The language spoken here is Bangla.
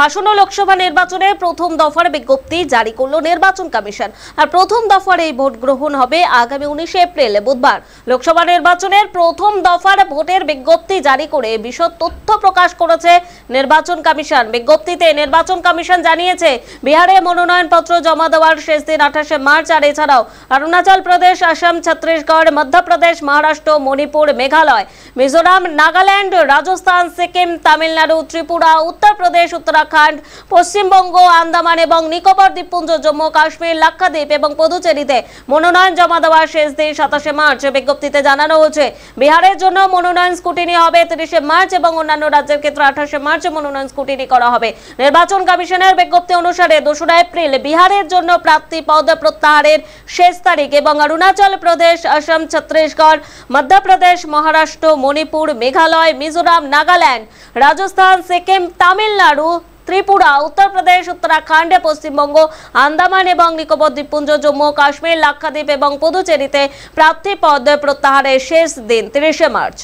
আসন্ন লোকসভা নির্বাচনে প্রথম দফার বিজ্ঞপ্তি জারি করল নির্বাচন কমিশন। আর প্রথম দফার এই ভোট গ্রহণ হবে আগামী 19 এপ্রিল বুধবার। লোকসভা নির্বাচনের প্রথম দফার ভোটের বিজ্ঞপ্তি জারি করে বিশদ তথ্য প্রকাশ করেছে নির্বাচন কমিশন। বিজ্ঞপ্তিতে নির্বাচন কমিশন জানিয়েছে, বিহারে মনোনয়নপত্র জমা দেওয়ার শেষ দিন 28 মার্চ। আর এছাড়াও অরুণাচল প্রদেশ, আসাম, ছত্তিশগড়, মধ্যপ্রদেশ, মহারাষ্ট্র, মণিপুর, মেঘালয়, মিজোরাম, নাগাল্যান্ড, রাজস্থান, সিকিম, তামিলনাড়ু, ত্রিপুরা, উত্তরপ্রদেশ, উত্তরাখণ্ড, পশ্চিমবঙ্গ, আন্দামান এবং নিকোবর দ্বীপপুঞ্জ, জম্মু কাশ্মীর, লাক্ষাদ্বীপ এবং পুদুচেরিতে মনোনয়ন জমা দেওয়ার শেষ দিন 27 মার্চ। বিজ্ঞপ্তিতে জানানো হয়েছে, বিহারের জন্য মনোনয়ন স্ক্রুটিনি হবে 30 মার্চ এবং অন্যান্য রাজ্যের ক্ষেত্রে 28 মার্চ মনোনয়ন স্ক্রুটিনি করা হবে। নির্বাচন কমিশনের বিজ্ঞপ্তি অনুসারে 2 এপ্রিল বিহারের জন্য প্রার্থী পদ প্রত্যাহারের শেষ তারিখ এবং অরুণাচল প্রদেশ, আসাম, ছত্তিশগড়, মধ্যপ্রদেশ, মহারাষ্ট্র, মণিপুর, মেঘালয়, মিজোরাম, নাগাল্যান্ড, রাজস্থান, সিকিম, তামিলনাড়ু, ত্রিপুরা, উত্তরপ্রদেশ, উত্তরাখণ্ড, পশ্চিমবঙ্গ, আন্দামান এবং নিকোবর দ্বীপপুঞ্জ, জম্মু কাশ্মীর, লাক্ষাদ্বীপ এবং পুদুচেরিতে প্রার্থী পদ প্রত্যাহারের শেষ দিন 30 মার্চ।